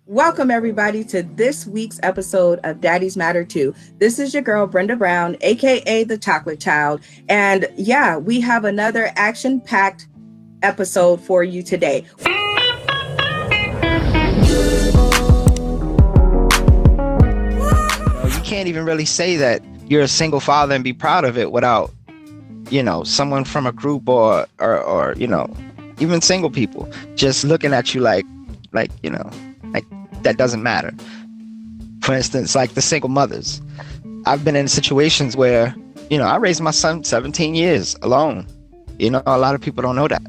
Welcome, everybody, to this week's episode of Daddies Matter Too. This is your girl, Brenda Brown, aka the Chocolate Child. And yeah, we have another action-packed episode for you today. You can't even really say that you're a single father and be proud of it without, someone from a group or even single people just looking at you like that doesn't matter. For instance, like the single mothers. I've been in situations where, I raised my son 17 years alone. A lot of people don't know that.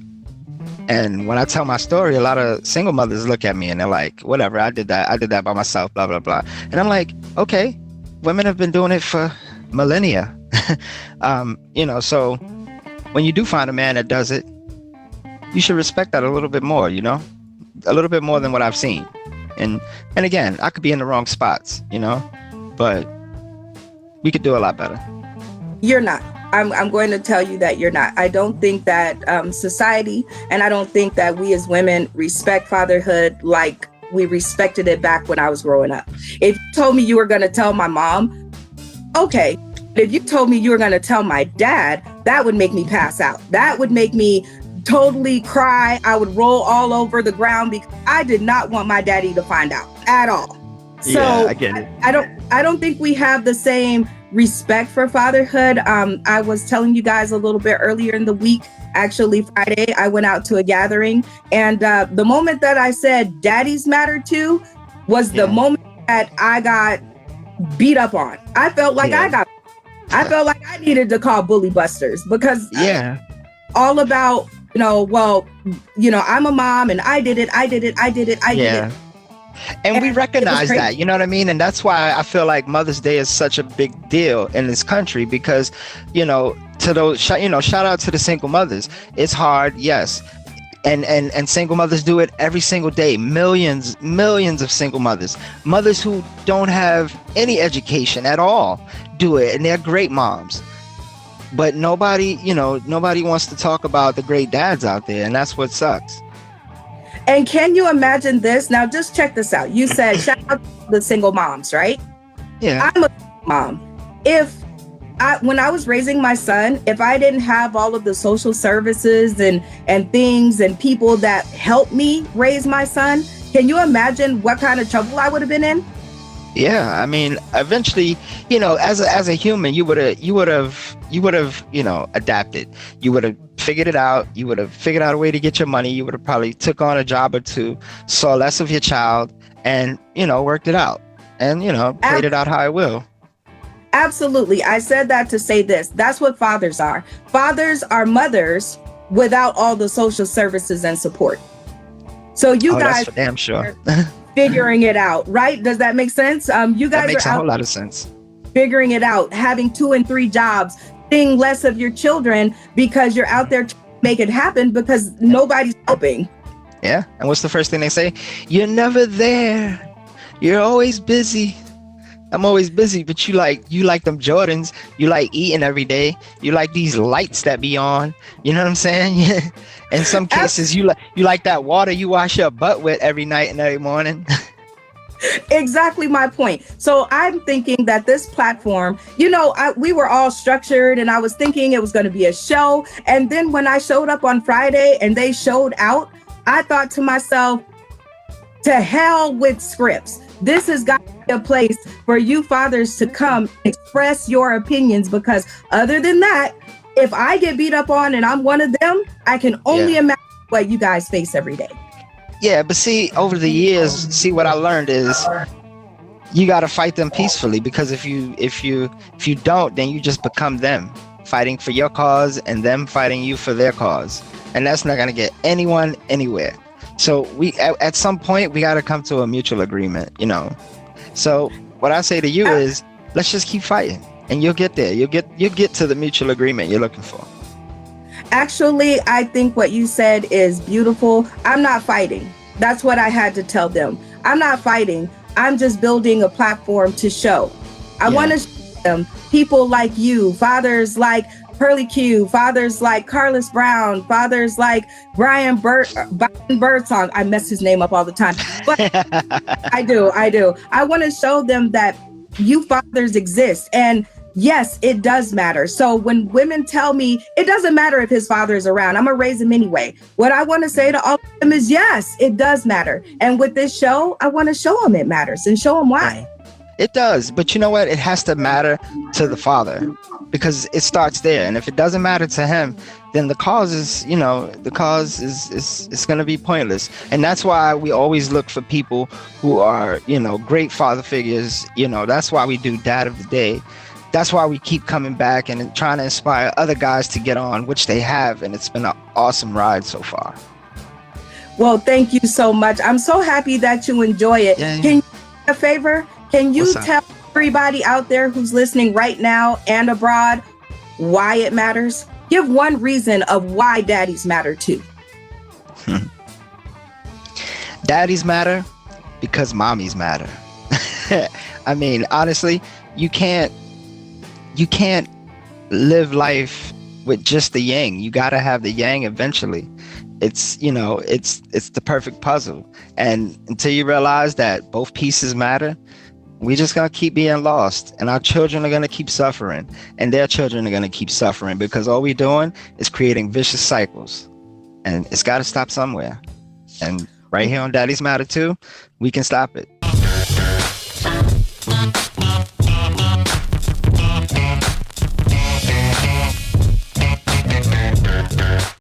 And when I tell my story, a lot of single mothers look at me and they're like, whatever, I did that by myself, blah, blah, blah. And I'm like, okay, women have been doing it for millennia. So when you do find a man that does it, you should respect that a little bit more, a little bit more than what I've seen. And again, I could be in the wrong spots, but we could do a lot better. You're not. I'm going to tell you that you're not. I don't think that society, and I don't think that we as women respect fatherhood like we respected it back when I was growing up. If you told me you were going to tell my mom, okay. If you told me you were going to tell my dad, that would make me pass out. That would make me totally cry. I would roll all over the ground because I did not want my daddy to find out at all. So yeah, I get it. I don't think we have the same respect for fatherhood. I was telling you guys a little bit earlier in the week, actually Friday, I went out to a gathering, and the moment that I said daddies matter too was the moment that I got beat up on. I felt like I felt like I needed to call bully busters because all about, I'm a mom and I did it. And we recognize that, you know what I mean? And that's why I feel like Mother's Day is such a big deal in this country because, to those, shout out to the single mothers. It's hard, yes. And single mothers do it every single day. Millions of single mothers who don't have any education at all do it. And they're great moms. But nobody wants to talk about the great dads out there. And that's what sucks. And can you imagine this? Now, just check this out. You said, shout out to the single moms, right? Yeah. I'm a mom. When I was raising my son, if I didn't have all of the social services and things and people that helped me raise my son, can you imagine what kind of trouble I would have been in? Yeah, I mean, eventually, as a human, you would have, adapted. You would have figured it out. You would have figured out a way to get your money. You would have probably took on a job or two, saw less of your child, and worked it out, and played it out how it will. Absolutely. I said that to say this. That's what fathers are. Fathers are mothers without all the social services and support. So you guys, that's for damn sure. Figuring it out, right? Does that make sense? You guys that makes are a whole lot of sense. Figuring it out, having 2 and 3 jobs, seeing less of your children because you're out there trying to make it happen because nobody's helping. Yeah. And what's the first thing they say? You're never there. You're always busy. I'm always busy, but you like them Jordans. You like eating every day. You like these lights that be on. You know what I'm saying? In some cases, you like that water you wash your butt with every night and every morning. Exactly my point. So I'm thinking that this platform, we were all structured and I was thinking it was going to be a show. And then when I showed up on Friday and they showed out, I thought to myself, to hell with scripts. This has got to be a place for you fathers to come express your opinions, because other than that, if I get beat up on and I'm one of them, I can only imagine what you guys face every day. Yeah, but see, over the years, what I learned is you got to fight them peacefully, because if you don't, then you just become them fighting for your cause and them fighting you for their cause. And that's not going to get anyone anywhere. So we at some point we got to come to a mutual agreement, So what I say to you is, let's just keep fighting and you'll get there. You'll get to the mutual agreement you're looking for. Actually, I think what you said is beautiful. I'm not fighting. That's what I had to tell them. I'm not fighting. I'm just building a platform to show. I want to show them people like you, fathers like Pearly Q, fathers like Carlos Brown, fathers like Brian Birdsong. I mess his name up all the time, but I do. I want to show them that you fathers exist. And yes, it does matter. So when women tell me it doesn't matter if his father is around, I'm going to raise him anyway. What I want to say to all of them is, yes, it does matter. And with this show, I want to show them it matters and show them why. It does. But you know what? It has to matter to the father, because it starts there. And if it doesn't matter to him, then the cause is going to be pointless. And that's why we always look for people who are, great father figures. That's why we do Dad of the Day. That's why we keep coming back and trying to inspire other guys to get on, which they have. And it's been an awesome ride so far. Well, thank you so much. I'm so happy that you enjoy it. Yeah. Can you do me a favor? Can you tell everybody out there who's listening right now and abroad why it matters? Give one reason of why daddies matter too. Daddies matter because mommies matter. I mean, honestly, you can't live life with just the yang. You got to have the yang eventually. It's the perfect puzzle. And until you realize that both pieces matter, we're just going to keep being lost, and our children are going to keep suffering, and their children are going to keep suffering, because all we're doing is creating vicious cycles, and it's got to stop somewhere. And right here on Daddies Matter Too, we can stop it.